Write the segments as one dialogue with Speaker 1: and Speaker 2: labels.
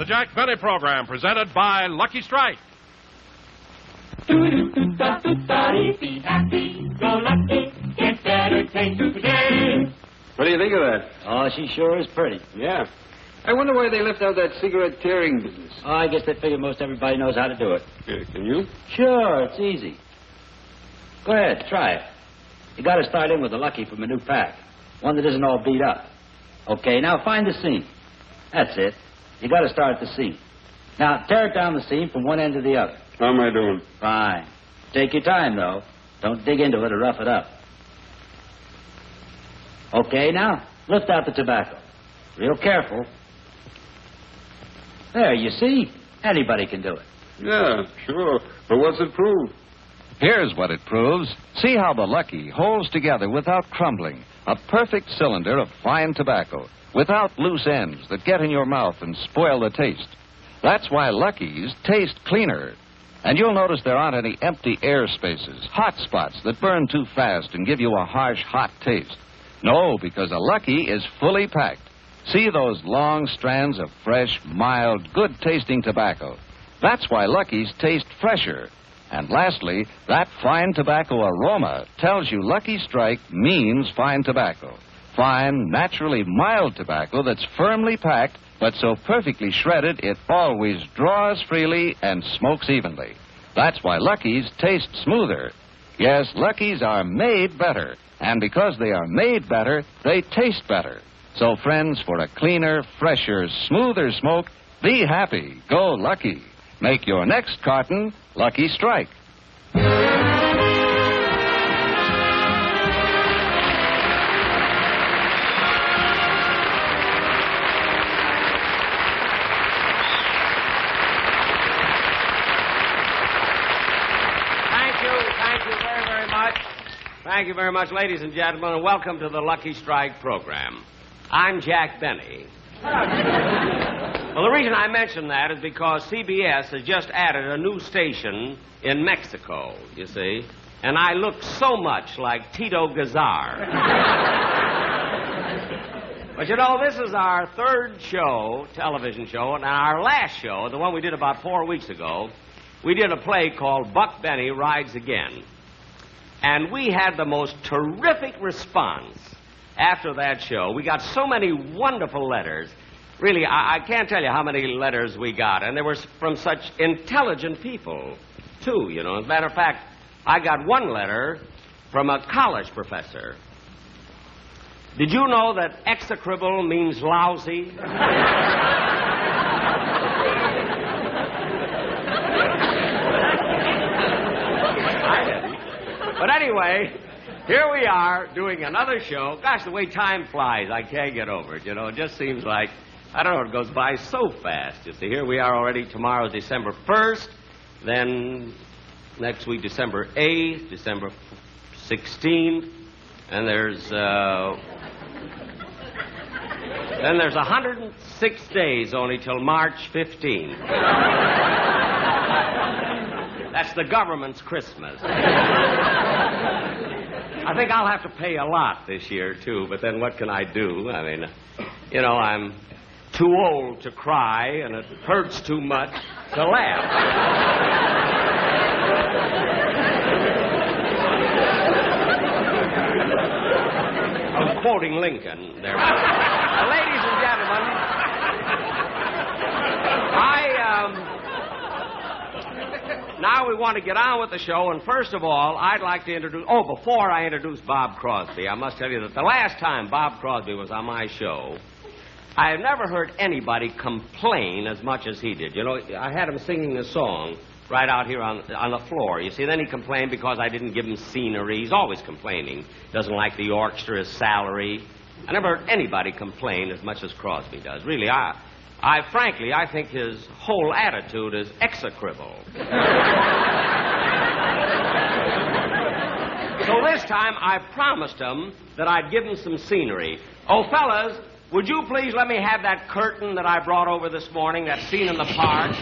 Speaker 1: the Jack Benny Program, presented by Lucky Strike.
Speaker 2: Be happy, go lucky, get better taste today.
Speaker 3: What do you think of that?
Speaker 4: Oh, she sure is pretty.
Speaker 3: Yeah. I wonder why they left out that cigarette tearing business.
Speaker 4: Oh, I guess they figure most everybody knows how to do it.
Speaker 3: Yeah, can you?
Speaker 4: Sure, it's easy. Go ahead, try it. You got to start in with a Lucky from a new pack. One that isn't all beat up. Okay, now find the seam. That's it. You got to start at the seam. Now, tear it down the seam from one end to the other.
Speaker 3: How am I doing?
Speaker 4: Fine. Take your time, though. Don't dig into it or rough it up. Okay, now, lift out the tobacco. Real careful. There, you see? Anybody can do it.
Speaker 3: Yeah, sure. But what's it prove?
Speaker 5: Here's what it proves. See how the Lucky holds together without crumbling. A perfect cylinder of fine tobacco, without loose ends that get in your mouth and spoil the taste. That's why Lucky's taste cleaner. And you'll notice there aren't any empty air spaces, hot spots that burn too fast and give you a harsh, hot taste. No, because a Lucky is fully packed. See those long strands of fresh, mild, good-tasting tobacco. That's why Lucky's taste fresher. And lastly, that fine tobacco aroma tells you Lucky Strike means fine tobacco. Fine, naturally mild tobacco that's firmly packed, but so perfectly shredded it always draws freely and smokes evenly. That's why Lucky's taste smoother. Yes, Lucky's are made better. And because they are made better, they taste better. So, friends, for a cleaner, fresher, smoother smoke, be happy. Go Lucky. Make your next carton Lucky Strike.
Speaker 6: Thank you very much, ladies and gentlemen, and welcome to the Lucky Strike program. I'm Jack Benny. Well, the reason I mention that is because CBS has just added a new station in Mexico, you see, and I look so much like Tito Gazar. But, you know, this is our third show, television show, and our last show, the one we did about 4 weeks ago, we did a play called Buck Benny Rides Again. And we had the most terrific response after that show. We got so many wonderful letters. Really, I can't tell you how many letters we got. And they were from such intelligent people, too, you know. As a matter of fact, I got one letter from a college professor. Did you know that execrable means lousy? But anyway, here we are doing another show. Gosh, the way time flies, I can't get over it, you know. It just seems like, I don't know, it goes by so fast. You see, here we are already. Tomorrow's December 1st. Then next week, December 8th, December 16th. And there's 106 days only till March 15th. That's the government's Christmas. I think I'll have to pay a lot this year, too, but then what can I do? I mean, you know, I'm too old to cry, and it hurts too much to laugh. I'm quoting Lincoln there. Ladies and gentlemen, now we want to get on with the show, and first of all, I'd like to introduce... Oh, before I introduce Bob Crosby, I must tell you that the last time Bob Crosby was on my show, I have never heard anybody complain as much as he did. You know, I had him singing a song right out here on the floor. You see, then he complained because I didn't give him scenery. He's always complaining. Doesn't like the orchestra, his salary. I never heard anybody complain as much as Crosby does. Really, frankly, I think his whole attitude is execrable. So this time, I promised him that I'd give him some scenery. Oh, fellas, would you please let me have that curtain that I brought over this morning, that scene in the park?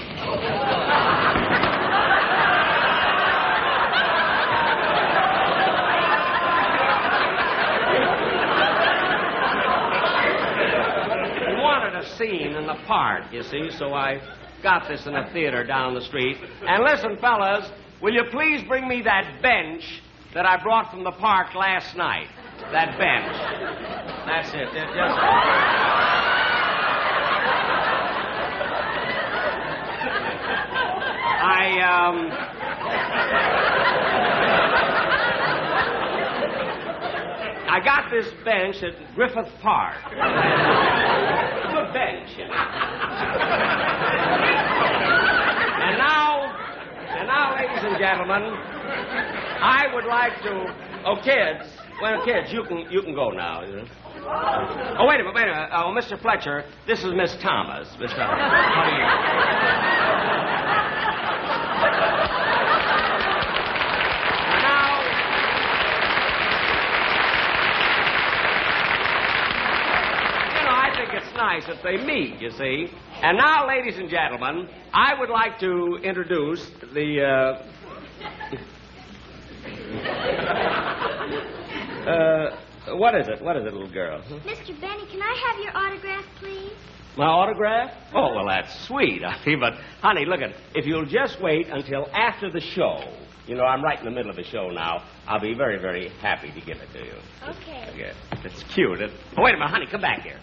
Speaker 6: scene in the park, you see, so I got this in a theater down the street. And listen, fellas, will you please bring me that bench that I brought from the park last night? That bench. That's it. I got this bench at Griffith Park. Good bench, you know. And now, ladies and gentlemen, I would like to. Oh, kids. Well, kids, you can go now. You know? Oh, wait a minute. Oh, Mr. Fletcher, this is Miss Thomas. Miss Thomas. How do you? It's nice if they meet, you see. And now, ladies and gentlemen, I would like to introduce the, what is it? What is it, little girl?
Speaker 7: Mr. Benny, can I have your autograph, please?
Speaker 6: My autograph? Oh, well, that's sweet. I see, but, honey, look at, if you'll just wait until after the show. You know, I'm right in the middle of the show now. I'll be very, very happy to give it to you.
Speaker 7: Okay.
Speaker 6: It's cute. Oh, wait a minute, honey, come back here.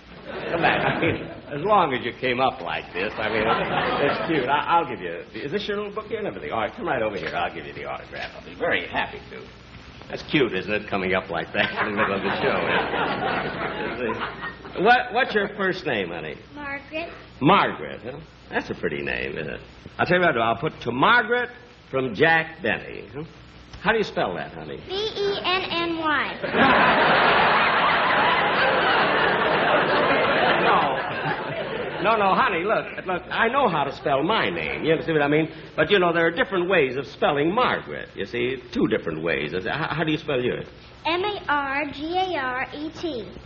Speaker 6: Come back. I mean, as long as you came up like this, I mean, it's cute. I'll give you. Is this your little book here and everything? All right, come right over here. I'll give you the autograph. I'll be very happy to. That's cute, isn't it, coming up like that in the middle of the show? What's your first name, honey?
Speaker 7: Margaret.
Speaker 6: Margaret, huh? That's a pretty name, isn't it? I'll tell you what, I'll put to Margaret from Jack Benny. Huh? How do you spell that, honey?
Speaker 7: Benny.
Speaker 6: No, honey, look, I know how to spell my name. You understand what I mean? But, you know, there are different ways of spelling Margaret. You see, two different ways. How do you spell yours?
Speaker 7: Margaret.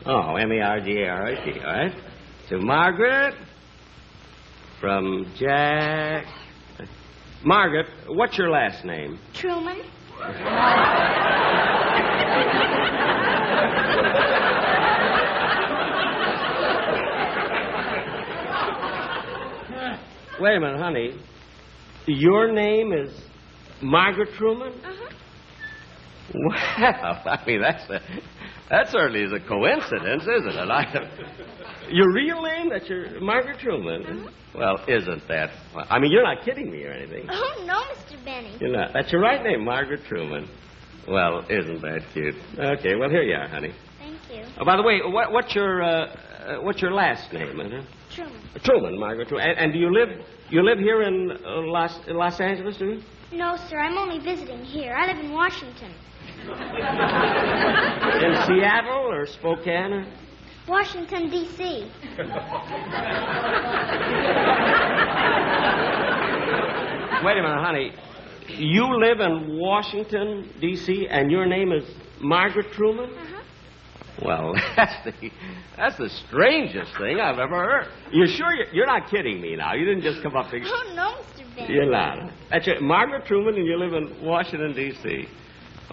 Speaker 6: Oh, Margaret. All right. To Margaret from Jack. Margaret, what's your last name?
Speaker 7: Truman. Wait a minute, honey. Your name is Margaret Truman? Uh-huh.
Speaker 6: Well, I mean, that certainly is a coincidence, isn't it? Your real name? That's your Margaret Truman?
Speaker 7: Uh-huh.
Speaker 6: Well, isn't that... I mean, you're not kidding me or anything.
Speaker 7: Oh, no, Mr. Benny.
Speaker 6: You're not. That's your right name, Margaret Truman. Well, isn't that cute? Okay, well, here you are, honey.
Speaker 7: Thank you.
Speaker 6: Oh, by the way, what's your last name, huh?
Speaker 7: Truman.
Speaker 6: Truman, Margaret Truman. And do you live here in Los Angeles, do you?
Speaker 7: No, sir, I'm only visiting here. I live in Washington.
Speaker 6: In Seattle or Spokane? Or...
Speaker 7: Washington, D.C.
Speaker 6: Wait a minute, honey. You live in Washington, D.C., and your name is Margaret Truman?
Speaker 7: Uh-huh.
Speaker 6: Well, that's the strangest thing I've ever heard. You sure you're not kidding me now? You didn't just come up to...
Speaker 7: Oh, no, Mr. Benny.
Speaker 6: You're not. That's Margaret Truman, and you live in Washington, D.C.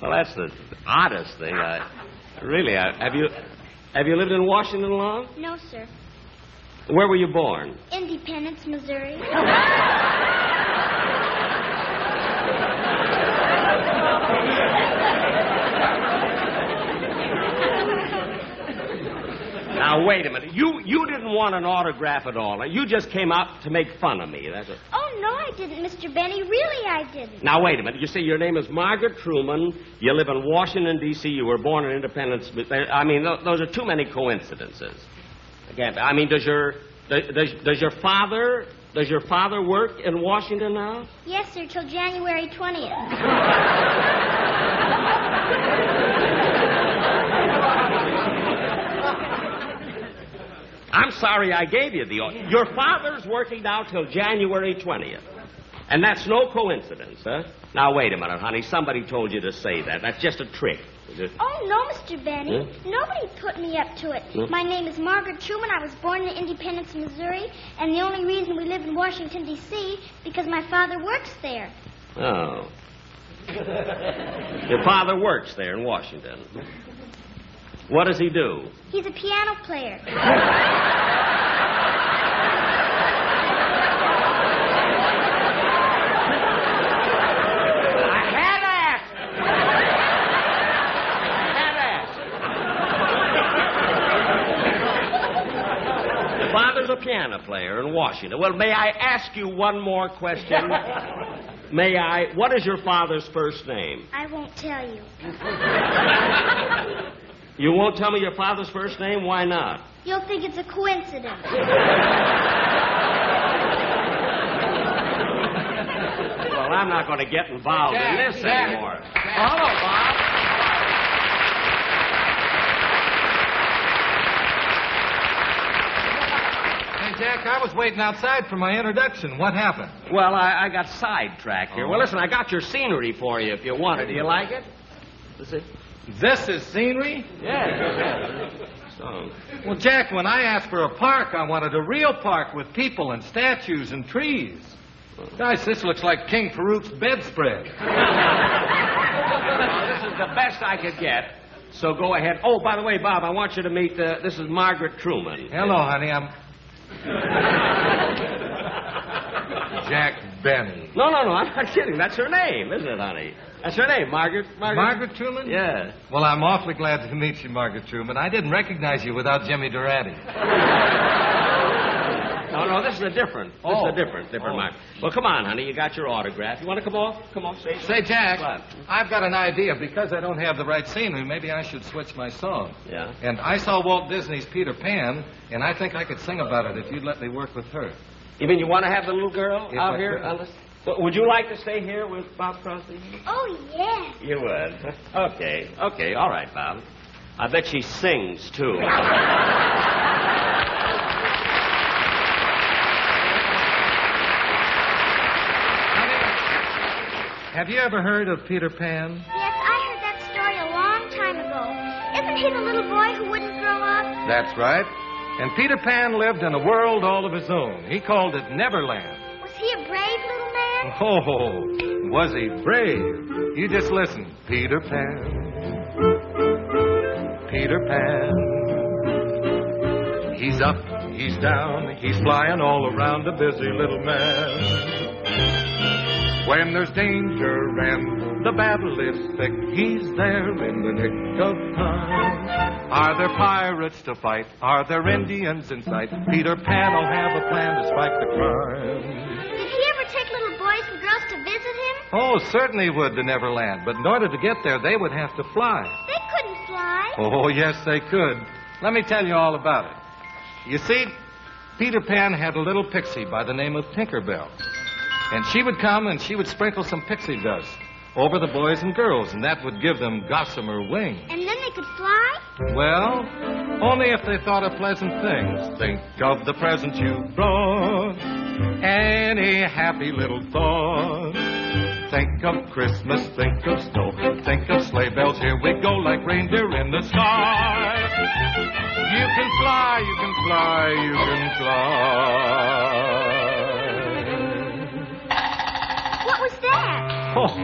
Speaker 6: Well, that's the oddest thing. Have you lived in Washington long?
Speaker 7: No, sir.
Speaker 6: Where were you born?
Speaker 7: Independence, Missouri.
Speaker 6: Now, wait a minute. You didn't want an autograph at all. You just came out to make fun of me. That's it.
Speaker 7: Oh, no, I didn't, Mr. Benny. Really, I didn't.
Speaker 6: Now, wait a minute. You say your name is Margaret Truman. You live in Washington, D.C. You were born in Independence. I mean, those are too many coincidences. Again, I mean, does your father work in Washington now?
Speaker 7: Yes, sir, till January 20th.
Speaker 6: I'm sorry I gave you the... Your father's working now till January 20th. And that's no coincidence, huh? Now, wait a minute, honey. Somebody told you to say that. That's just a trick.
Speaker 7: Oh, no, Mr. Benny.
Speaker 6: Hmm?
Speaker 7: Nobody put me up to it. My name is Margaret Truman. I was born in Independence, Missouri. And the only reason we live in Washington, D.C., because my father works there.
Speaker 6: Oh. Your father works there in Washington. What does he do?
Speaker 7: He's a piano player.
Speaker 6: father's a piano player in Washington. Well, may I ask you one more question? May I? What is your father's first name?
Speaker 7: I won't tell you.
Speaker 6: You won't tell me your father's first name? Why not?
Speaker 7: You'll think it's a coincidence.
Speaker 6: Well, I'm not going to get involved in this anymore. Hello, Bob.
Speaker 8: Hey, Jack, I was waiting outside for my introduction. What happened?
Speaker 6: Well, I got sidetracked here. Well, listen, I got your scenery for you if you want it. Do you like it?
Speaker 8: This is scenery?
Speaker 6: Yeah. So.
Speaker 8: Well, Jack, when I asked for a park, I wanted a real park with people and statues and trees. Gosh, this looks like King Farouk's bedspread.
Speaker 6: This is the best I could get. So go ahead. Oh, by the way, Bob, I want you to meet, this is Margaret Truman.
Speaker 8: Hello, honey, I'm... Jack Benny.
Speaker 6: No, I'm not kidding. That's her name, isn't it, honey? That's her name, Margaret.
Speaker 8: Margaret Truman?
Speaker 6: Yeah.
Speaker 8: Well, I'm awfully glad to meet you, Margaret Truman. I didn't recognize you without Jimmy Durante.
Speaker 6: No, this is a different. This is a different Margaret. Well, come on, honey. You got your autograph. You want to come off? Come on,
Speaker 8: Say, Jack,
Speaker 6: what?
Speaker 8: I've got an idea. Because I don't have the right scenery, maybe I should switch my song.
Speaker 6: Yeah.
Speaker 8: And I saw Walt Disney's Peter Pan, and I think I could sing about it if you'd let me work with her.
Speaker 6: You mean you want to have the little girl
Speaker 8: If
Speaker 6: out
Speaker 8: I
Speaker 6: here?
Speaker 8: could.
Speaker 6: Would you like to stay here with Bob Crosby?
Speaker 7: Oh, yeah.
Speaker 6: You would. Okay. All right, Bob. I bet she sings, too.
Speaker 8: Have you ever heard of Peter Pan?
Speaker 7: Yes, I heard that story a long time ago. Isn't he the little boy who wouldn't grow up?
Speaker 8: That's right. And Peter Pan lived in a world all of his own. He called it Neverland.
Speaker 7: Was he a brave little man?
Speaker 8: Oh, was he brave? You just listen. Peter Pan. Peter Pan. He's up, he's down, he's flying all around a busy little man. When there's danger and the battle is thick, he's there in the nick of time. Are there pirates to fight? Are there Indians in sight? Peter Pan will have a plan to spike the crime.
Speaker 7: Did he ever take little boys and girls to visit him?
Speaker 8: Oh, certainly would to Neverland, but in order to get there, they would have to fly.
Speaker 7: They couldn't fly.
Speaker 8: Oh, yes, they could. Let me tell you all about it. You see, Peter Pan had a little pixie by the name of Tinkerbell. And she would come and she would sprinkle some pixie dust over the boys and girls, and that would give them gossamer wings.
Speaker 7: And then they could fly?
Speaker 8: Well, only if they thought of pleasant things. Think of the present you brought, any happy little thought. Think of Christmas, think of snow, think of sleigh bells. Here we go like reindeer in the sky. You can fly, you can fly, you can fly.
Speaker 7: What was that?
Speaker 8: Oh,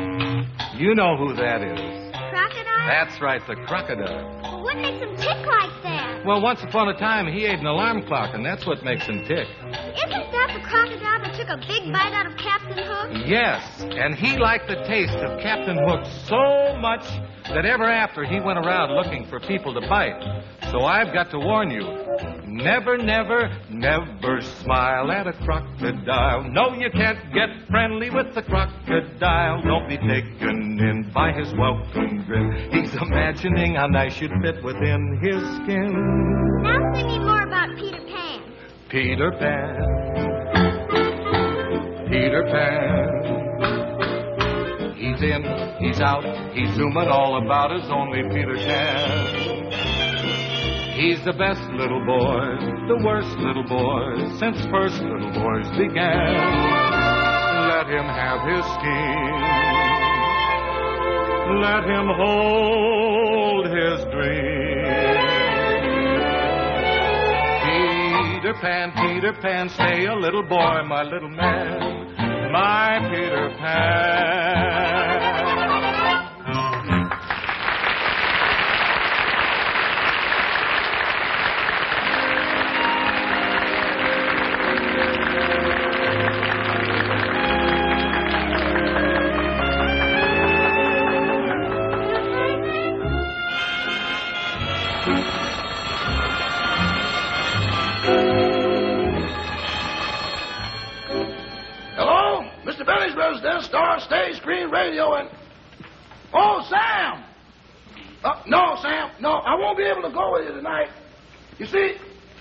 Speaker 8: you know who that is.
Speaker 7: Crocodile?
Speaker 8: That's right, the crocodile.
Speaker 7: Well, what makes him tick like that?
Speaker 8: Well, once upon a time, he ate an alarm clock, and that's what makes him tick.
Speaker 7: Isn't that the crocodile that took a big bite out of Captain Hook?
Speaker 8: Yes, and he liked the taste of Captain Hook so much that ever after he went around looking for people to bite. So I've got to warn you, never, never, never smile at a crocodile. No, you can't get friendly with the crocodile. Don't be taken in by his welcome grin. He's imagining how nice you'd fit within his skin.
Speaker 7: Now sing me more about Peter Pan.
Speaker 8: Peter Pan, Peter Pan. He's in, he's out, he's zooming all about as only Peter can. He's the best little boy, the worst little boy, since first little boys began. Let him have his scheme. Let him hold his dream. Peter Pan, stay a little boy, my little man, my Peter Pan.
Speaker 9: Mr. Benny's residence, star, stage, screen, radio, and... Oh, Sam! No, Sam, no, I won't be able to go with you tonight. You see,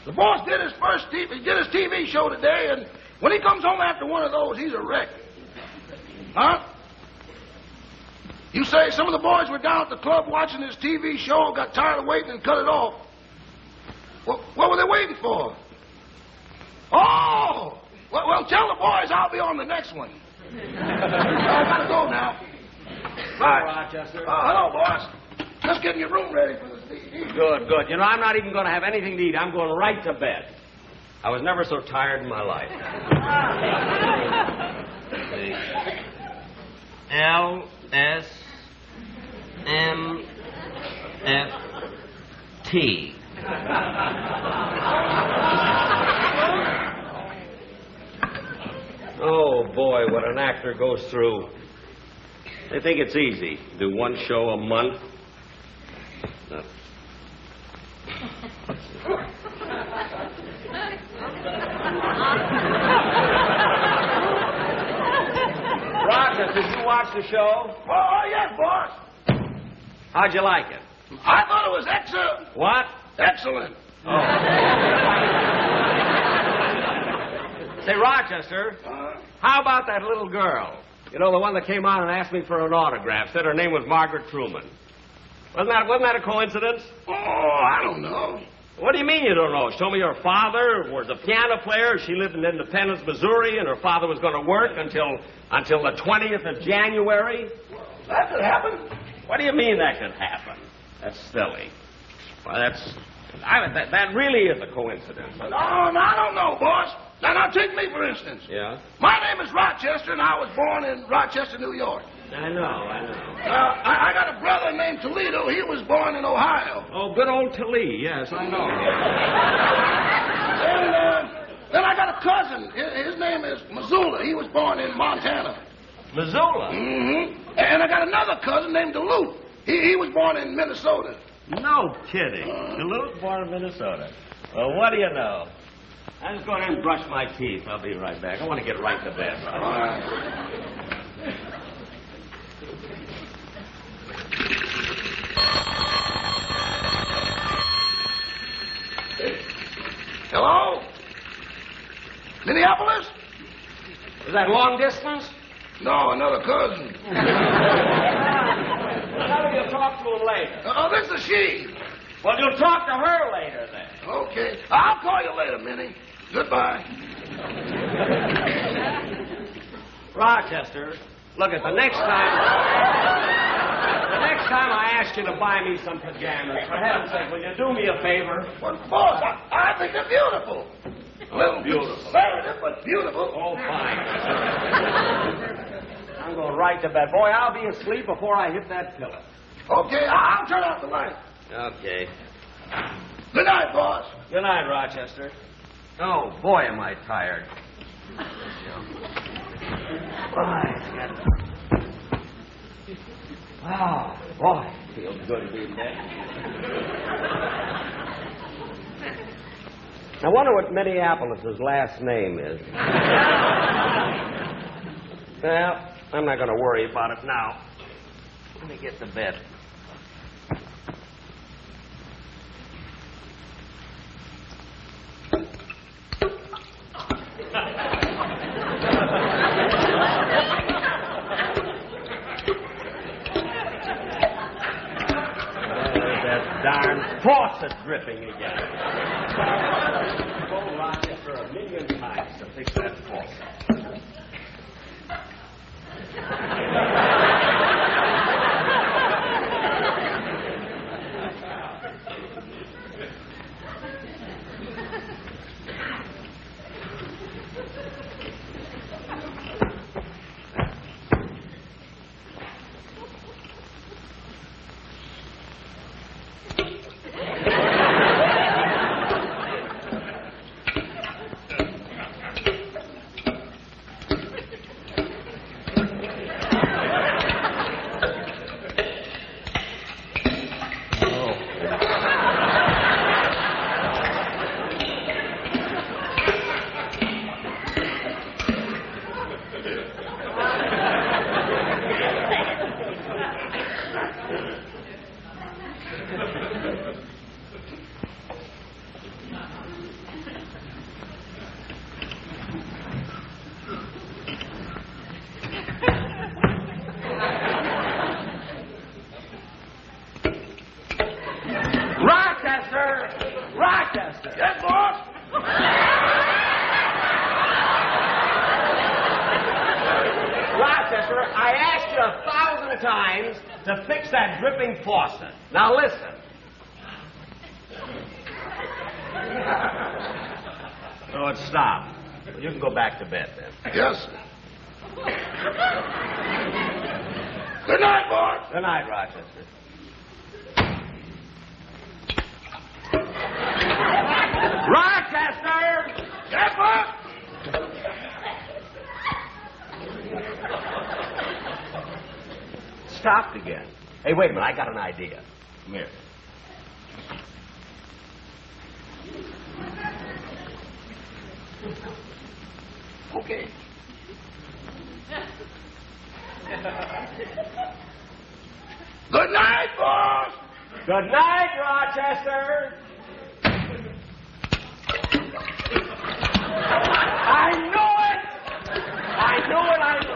Speaker 9: the boss did his TV show today, and when he comes home after one of those, he's a wreck. Huh? You say some of the boys were down at the club watching his TV show, got tired of waiting and cut it off. What were they waiting for? Oh! Well, tell the boys I'll be on the next one. I gotta go now. Bye.
Speaker 6: Rochester.
Speaker 9: Hello, boss. Just getting your room ready for the TV.
Speaker 6: Good, good. You know, I'm not even going to have anything to eat. I'm going right to bed. I was never so tired in my life. LSMFT. Oh, boy, what an actor goes through. They think it's easy. Do one show a month. No. Rochester, did you watch the show?
Speaker 9: Oh, yes, boss.
Speaker 6: How'd you like it?
Speaker 9: I thought it was excellent.
Speaker 6: What?
Speaker 9: Excellent.
Speaker 6: Oh. Say, Rochester, how about that little girl? You know, the one that came on and asked me for an autograph, said her name was Margaret Truman. Wasn't that a coincidence?
Speaker 9: Oh, I don't know.
Speaker 6: What do you mean you don't know? She told me her father was a piano player. She lived in Independence, Missouri, and her father was going to work until the 20th of January.
Speaker 9: That could happen.
Speaker 6: What do you mean that could happen? That's silly. Well, that really is a coincidence.
Speaker 9: No, I don't know, boss. Now, take me, for instance.
Speaker 6: Yeah?
Speaker 9: My name is Rochester, and I was born in Rochester, New York.
Speaker 6: I know.
Speaker 9: I got a brother named Toledo. He was born in Ohio.
Speaker 6: Oh, good old Toledo. Yes, I know.
Speaker 9: And then I got a cousin. His name is Missoula. He was born in Montana.
Speaker 6: Missoula?
Speaker 9: Mm-hmm. And I got another cousin named Duluth. He was born in Minnesota.
Speaker 6: No kidding. Duluth, born in Minnesota. Well, what do you know? I'm just going in and brush my teeth. I'll be right back. I want to get right to bed.
Speaker 9: All right. Hello? Minneapolis?
Speaker 6: Is that long distance?
Speaker 9: No, another cousin.
Speaker 6: How do you talk to him later?
Speaker 9: This is she.
Speaker 6: Well, you'll talk to her later, then.
Speaker 9: Okay. I'll call you later, Minnie. Goodbye.
Speaker 6: Rochester, look, at the next time I ask you to buy me some pajamas, for heaven's sake, will you do me a favor?
Speaker 9: Well, boss, I think they're beautiful. A little
Speaker 6: beautiful.
Speaker 9: Conservative, but beautiful.
Speaker 6: Oh, fine. I'm going right to bed. Boy, I'll be asleep before I hit that pillow.
Speaker 9: Okay, I'll turn off the light.
Speaker 6: Okay.
Speaker 9: Good night, boss.
Speaker 6: Good night, Rochester. Oh, boy, am I tired. Oh, boy, feels good being dead. I wonder what Minneapolis' last name is. Well, I'm not going to worry about it now. Let me get to bed. Darn faucet dripping again. Told Rochester a million times to fix that faucet. times to fix that dripping faucet. Now listen. So it stopped. You can go back to bed then.
Speaker 9: Yes, sir. Good night, boys.
Speaker 6: Good night, Rochester. Rochester!
Speaker 9: Yes, sir.
Speaker 6: Stopped again. Hey, wait a minute. I got an idea. Come here.
Speaker 9: Okay. Good night, boss.
Speaker 6: Good night, Rochester. I knew it.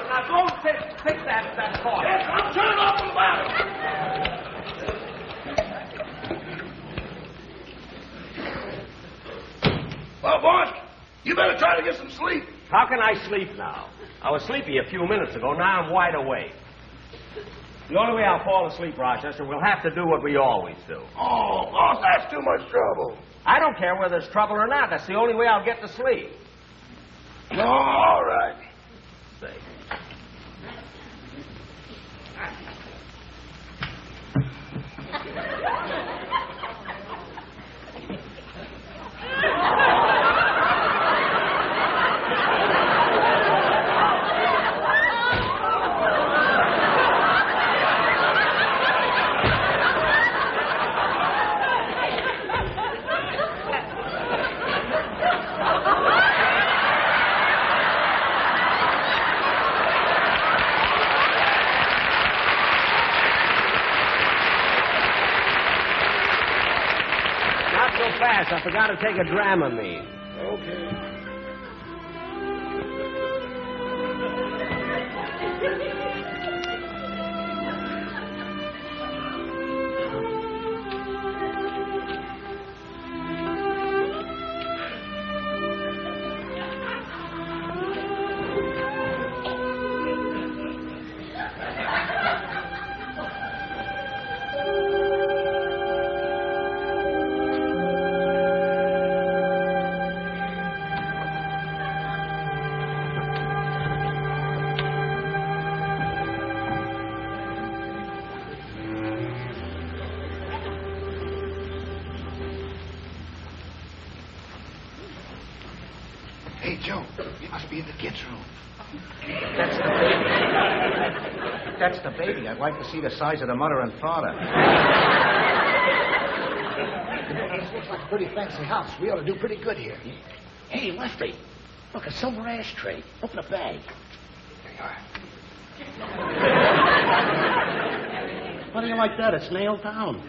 Speaker 6: Now go fix that faucet.
Speaker 9: Yes, I'm turning off the bottom. Well, boss, you better try to get some sleep.
Speaker 6: How can I sleep now? I was sleepy a few minutes ago. Now I'm wide awake. The only way I'll fall asleep, Rochester, we'll have to do what we always do.
Speaker 9: Oh, boss, that's too much trouble.
Speaker 6: I don't care whether there's trouble or not. That's the only way I'll get to sleep.
Speaker 9: No, all right.
Speaker 6: Say. Fast. I forgot to take a Dramamine.
Speaker 9: Okay. Hey, Joe, you must be in the kids' room.
Speaker 10: That's the baby. That's the baby. I'd like to see the size of the mother and father.
Speaker 9: This looks like a pretty fancy house. We ought to do pretty good here.
Speaker 10: Hey, Lefty, look, a silver ashtray. Open the bag.
Speaker 9: There you are.
Speaker 10: How do you like that? It's nailed down.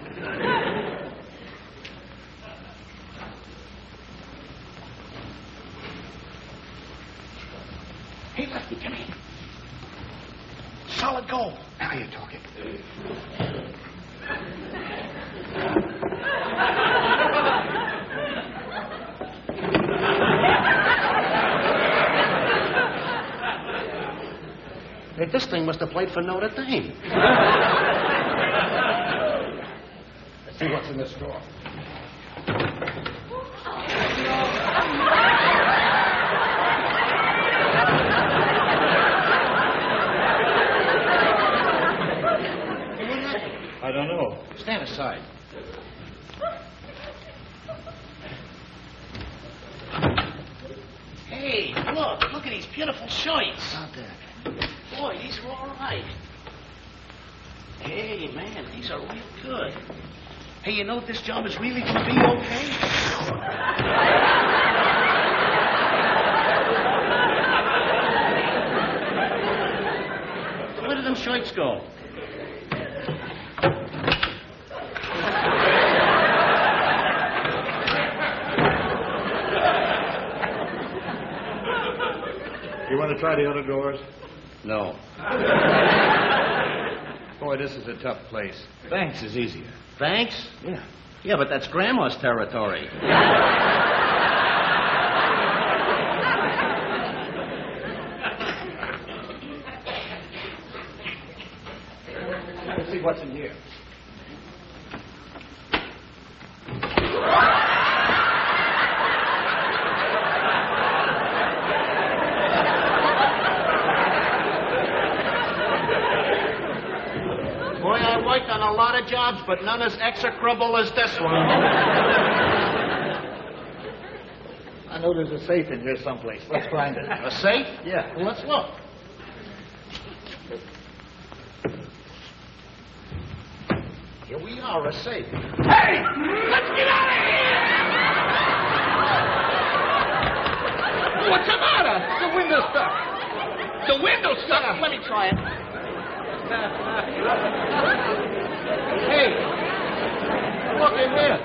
Speaker 9: Hey, Lefty, come here. Solid gold. Now you're talking.
Speaker 10: Hey, this thing must have played for Notre Dame.
Speaker 9: Let's see what's in this drawer.
Speaker 10: I don't know. Stand aside. Hey, look at these beautiful shirts.
Speaker 9: Out there.
Speaker 10: Boy, these are all right. Hey, man, these are real good. Hey, you know if this job is really going to be okay? Where did them shirts go?
Speaker 8: You want to try the other doors?
Speaker 10: No.
Speaker 8: Boy, this is a tough place. Banks is easier.
Speaker 10: Thanks?
Speaker 8: Yeah.
Speaker 10: Yeah, but that's Grandma's territory. see what's in here.
Speaker 11: Boy, I worked on a lot of jobs, but none as execrable as this one.
Speaker 10: I know there's a safe in here someplace. Let's find it.
Speaker 11: A safe?
Speaker 10: Yeah.
Speaker 11: Well, let's look. Here we are, a safe. Hey! Let's get out of here! What's the matter?
Speaker 10: The window's stuck.
Speaker 11: The window's stuck. Let me try it. Hey, look in here.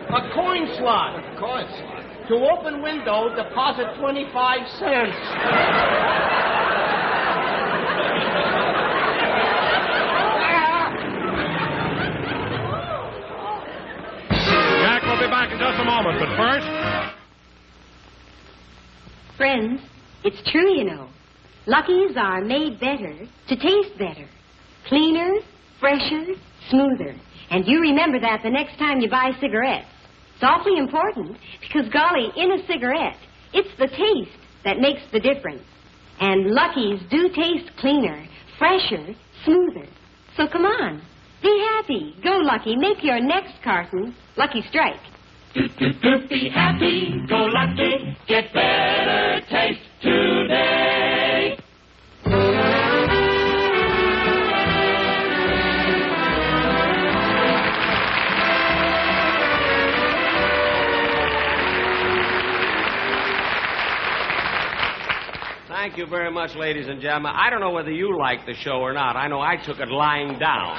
Speaker 11: A coin slot.
Speaker 10: A coin slot.
Speaker 11: To open window, deposit 25 cents.
Speaker 1: Jack will be back in just a moment, but first...
Speaker 12: Friends, it's true, you know. Lucky's are made better to taste better. Cleaner, fresher, smoother. And you remember that the next time you buy cigarettes. It's awfully important because, golly, in a cigarette, it's the taste that makes the difference. And Lucky's do taste cleaner, fresher, smoother. So come on, be happy. Go, Lucky. Make your next carton Lucky Strike.
Speaker 2: Be happy, go lucky, get better taste today.
Speaker 6: Thank you very much, ladies and gentlemen. I don't know whether you liked the show or not. I know I took it lying down.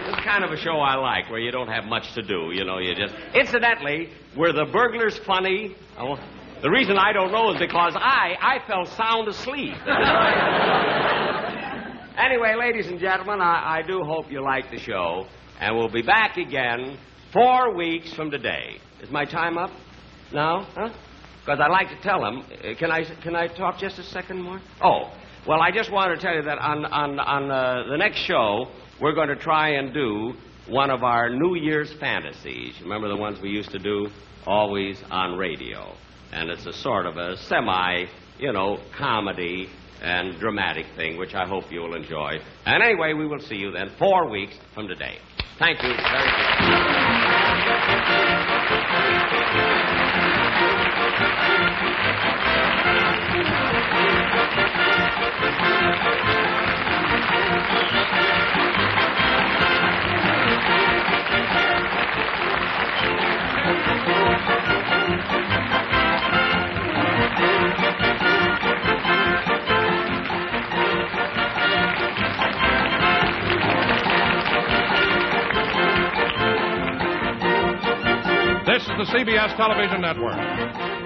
Speaker 6: It's kind of a show I like, where you don't have much to do. You know, you just... Incidentally, were the burglars funny? Oh, the reason I don't know is because I fell sound asleep. Anyway, ladies and gentlemen, I do hope you like the show, and we'll be back again 4 weeks from today. Is my time up now? Huh? Because I'd like to tell them. Can I talk just a second more? Oh, well, I just wanted to tell you that on the next show, we're going to try and do one of our New Year's fantasies. Remember the ones we used to do always on radio? And it's a sort of a comedy and dramatic thing, which I hope you will enjoy. And anyway, we will see you then 4 weeks from today. Thank you very much.
Speaker 1: This is the CBS Television Network.